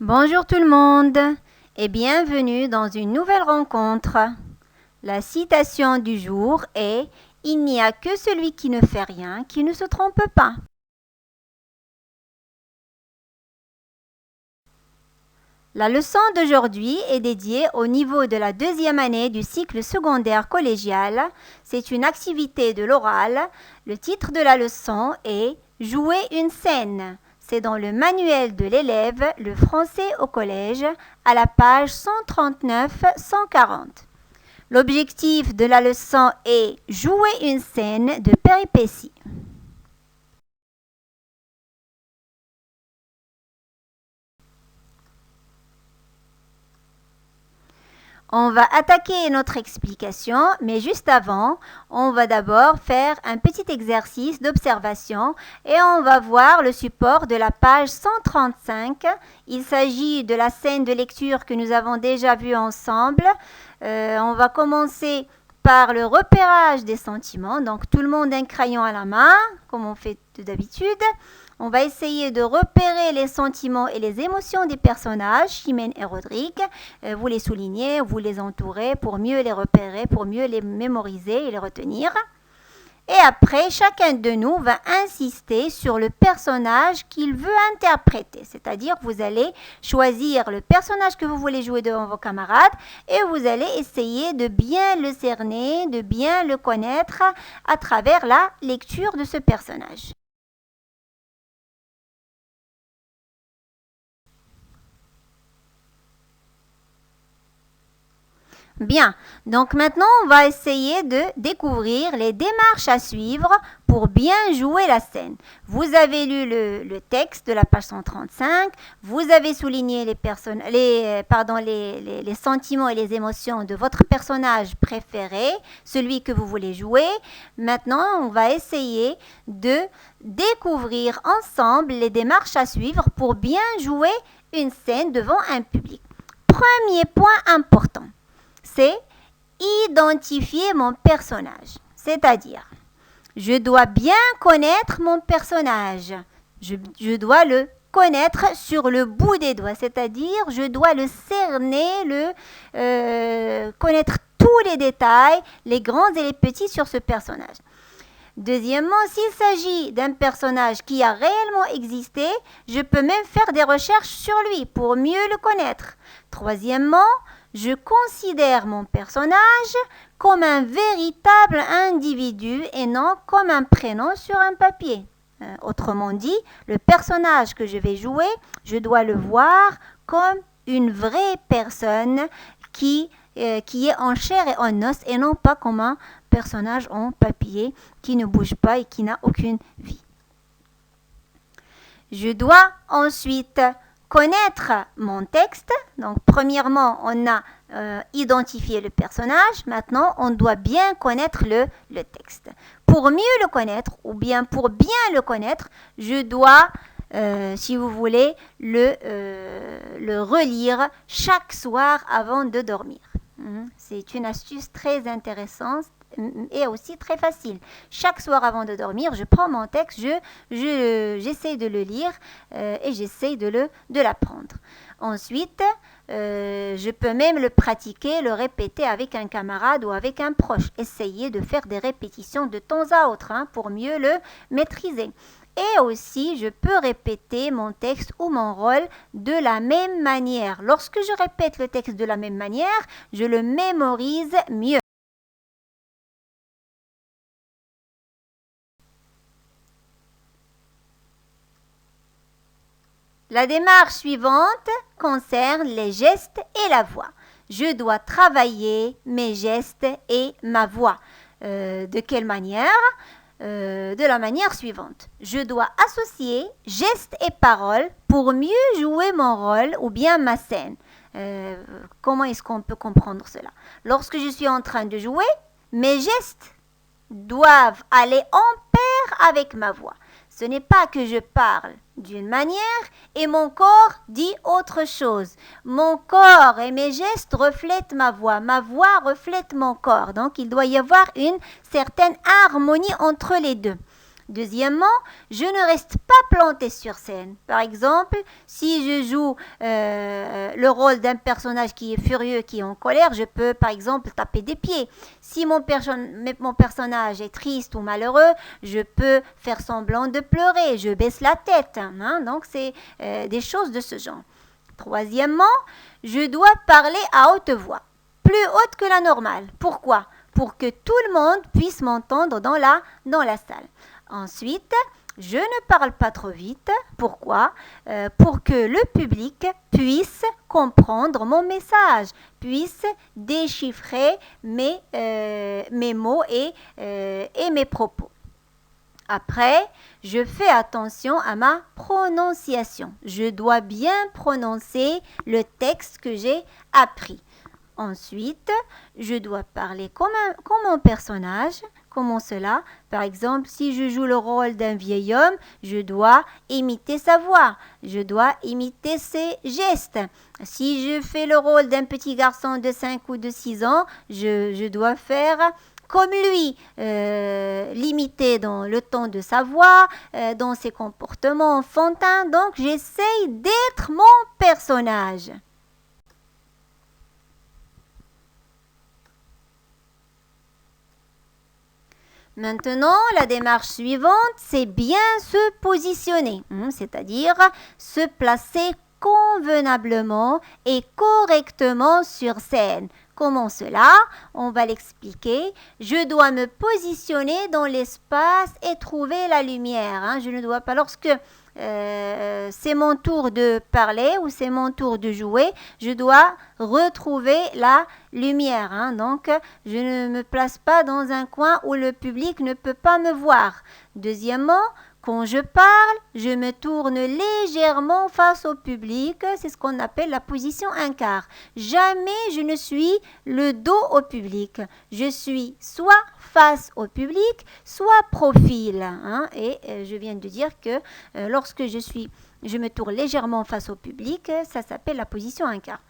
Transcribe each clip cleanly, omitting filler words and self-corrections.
Bonjour tout le monde et bienvenue dans une nouvelle rencontre. La citation du jour est « Il n'y a que celui qui ne fait rien qui ne se trompe pas ». La leçon d'aujourd'hui est dédiée au niveau de la deuxième année du cycle secondaire collégial. C'est une activité de l'oral. Le titre de la leçon est « Jouer une scène ». C'est dans le manuel de l'élève, le français au collège, à la page 139-140. L'objectif de la leçon est jouer une scène de péripéties. On va attaquer notre explication, mais juste avant, on va d'abord faire un petit exercice d'observation et on va voir le support de la page 135. Il s'agit de la scène de lecture que nous avons déjà vue ensemble. On va commencer par le repérage des sentiments. Donc tout le monde a un crayon à la main, comme on fait d'habitude. On va essayer de repérer les sentiments et les émotions des personnages, Chimène et Rodrigue. Vous les soulignez, vous les entourez pour mieux les repérer, pour mieux les mémoriser et les retenir. Et après, chacun de nous va insister sur le personnage qu'il veut interpréter. C'est-à-dire, vous allez choisir le personnage que vous voulez jouer devant vos camarades et vous allez essayer de bien le cerner, de bien le connaître à travers la lecture de ce personnage. Bien, donc maintenant on va essayer de découvrir les démarches à suivre pour bien jouer la scène. Vous avez lu le texte de la page 135, vous avez souligné les sentiments et les émotions de votre personnage préféré, celui que vous voulez jouer. Maintenant on va essayer de découvrir ensemble les démarches à suivre pour bien jouer une scène devant un public. Premier point important. C'est identifier mon personnage. C'est-à-dire, je dois bien connaître mon personnage. Je dois le connaître sur le bout des doigts. C'est-à-dire, je dois le cerner, connaître tous les détails, les grands et les petits sur ce personnage. Deuxièmement, s'il s'agit d'un personnage qui a réellement existé, je peux même faire des recherches sur lui pour mieux le connaître. Troisièmement, je considère mon personnage comme un véritable individu et non comme un prénom sur un papier. Autrement dit, le personnage que je vais jouer, je dois le voir comme une vraie personne qui est en chair et en os et non pas comme un personnage en papier qui ne bouge pas et qui n'a aucune vie. Je dois ensuite connaître mon texte. Donc, premièrement, on a identifié le personnage. Maintenant, on doit bien connaître le texte. Pour mieux le connaître, ou bien pour bien le connaître, je dois, si vous voulez, le relire chaque soir avant de dormir. C'est une astuce très intéressante et aussi très facile. Chaque soir avant de dormir, je prends mon texte, j'essaie de le lire et j'essaie de l'apprendre. Ensuite, je peux même le pratiquer, le répéter avec un camarade ou avec un proche. Essayer de faire des répétitions de temps à autre pour mieux le maîtriser. Et aussi, je peux répéter mon texte ou mon rôle de la même manière. Lorsque je répète le texte de la même manière, je le mémorise mieux. La démarche suivante concerne les gestes et la voix. Je dois travailler mes gestes et ma voix. De quelle manière ? De la manière suivante. Je dois associer gestes et paroles pour mieux jouer mon rôle ou bien ma scène. Comment est-ce qu'on peut comprendre cela ? Lorsque je suis en train de jouer, mes gestes doivent aller en pair avec ma voix. Ce n'est pas que je parle d'une manière et mon corps dit autre chose. Mon corps et mes gestes reflètent ma voix reflète mon corps. Donc il doit y avoir une certaine harmonie entre les deux. Deuxièmement, je ne reste pas plantée sur scène. Par exemple, si je joue le rôle d'un personnage qui est furieux, qui est en colère, je peux par exemple taper des pieds. Si mon personnage est triste ou malheureux, je peux faire semblant de pleurer, je baisse la tête. Hein, donc c'est des choses de ce genre. Troisièmement, je dois parler à haute voix, plus haute que la normale. Pourquoi? Pour que tout le monde puisse m'entendre dans la salle. Ensuite, je ne parle pas trop vite. Pourquoi? Pour que le public puisse comprendre mon message, puisse déchiffrer mes mots et mes propos. Après, je fais attention à ma prononciation. Je dois bien prononcer le texte que j'ai appris. Ensuite, je dois parler comme un personnage. Comment cela? Par exemple, si je joue le rôle d'un vieil homme, je dois imiter sa voix. Je dois imiter ses gestes. Si je fais le rôle d'un petit garçon de 5 ou de 6 ans, je dois faire comme lui, limité dans le ton de sa voix, dans ses comportements enfantins. Donc, j'essaye d'être mon personnage. Maintenant, la démarche suivante, c'est bien se positionner, c'est-à-dire se placer convenablement et correctement sur scène. Comment cela? On va l'expliquer. Je dois me positionner dans l'espace et trouver la lumière. Je ne dois pas, lorsque c'est mon tour de parler ou c'est mon tour de jouer, je dois retrouver la lumière. Donc, je ne me place pas dans un coin où le public ne peut pas me voir. Deuxièmement, quand je parle, je me tourne légèrement face au public. C'est ce qu'on appelle la position un quart. Jamais je ne suis le dos au public. Je suis soit face au public, soit profil. Et je viens de dire que lorsque je me tourne légèrement face au public, ça s'appelle la position un quart.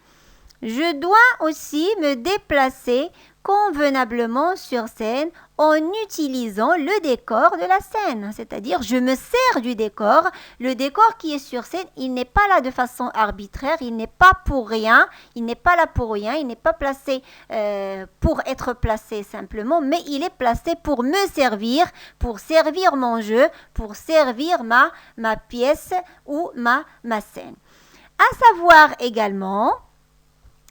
Je dois aussi me déplacer convenablement sur scène en utilisant le décor de la scène. C'est-à-dire, je me sers du décor. Le décor qui est sur scène, il n'est pas là de façon arbitraire, il n'est pas pour rien, il n'est pas là pour rien, il n'est pas placé pour être placé simplement, mais il est placé pour me servir, pour servir mon jeu, pour servir ma pièce ou ma scène. À savoir également,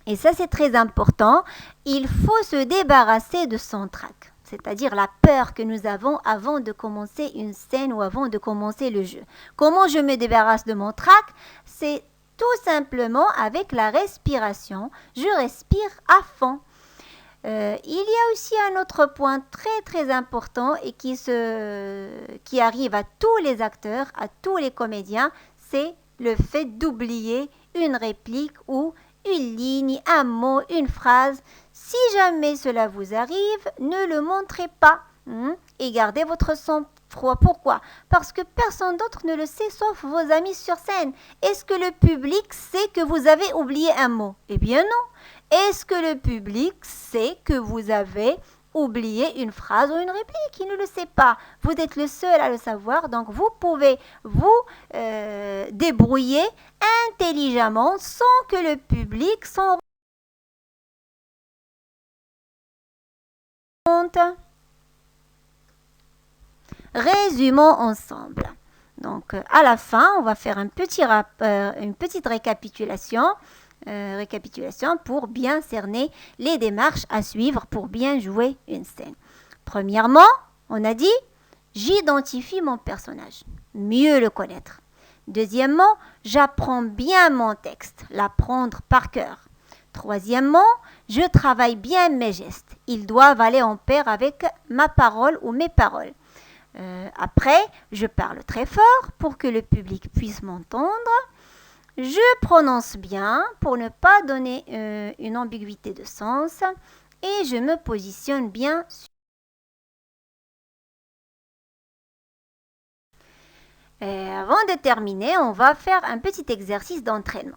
et ça c'est très important, il faut se débarrasser de son trac, c'est-à-dire la peur que nous avons avant de commencer une scène ou avant de commencer le jeu. Comment je me débarrasse de mon trac? C'est tout simplement avec la respiration. Je respire à fond. Il y a aussi un autre point très très important et qui arrive à tous les acteurs, à tous les comédiens, c'est le fait d'oublier une réplique ou une ligne, un mot, une phrase. Si jamais cela vous arrive, ne le montrez pas et gardez votre sang-froid. Pourquoi? Parce que personne d'autre ne le sait sauf vos amis sur scène. Est-ce que le public sait que vous avez oublié un mot? Eh bien non. Est-ce que le public sait que vous avez oublié une phrase ou une réplique? Il ne le sait pas. Vous êtes le seul à le savoir, donc vous pouvez vous débrouiller intelligemment sans que le public s'en rende compte. Résumons ensemble. Donc, à la fin, on va faire une petite récapitulation pour bien cerner les démarches à suivre pour bien jouer une scène. Premièrement, on a dit, j'identifie mon personnage, mieux le connaître. Deuxièmement, j'apprends bien mon texte, l'apprendre par cœur. Troisièmement, je travaille bien mes gestes. Ils doivent aller en pair avec ma parole ou mes paroles. Après, je parle très fort pour que le public puisse m'entendre. Je prononce bien pour ne pas donner une ambiguïté de sens. Et je me positionne bien. Avant de terminer, on va faire un petit exercice d'entraînement.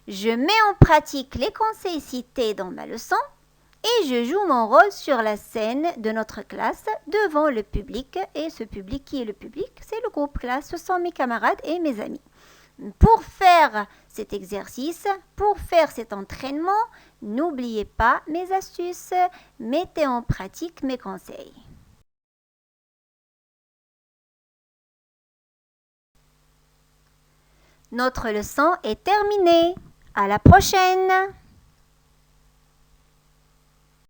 Je mets en pratique les conseils cités dans ma leçon et je joue mon rôle sur la scène de notre classe devant le public. Et ce public, qui est le public? C'est le groupe classe, ce sont mes camarades et mes amis. Pour faire cet exercice, pour faire cet entraînement, n'oubliez pas mes astuces, mettez en pratique mes conseils. Notre leçon est terminée. À la prochaine!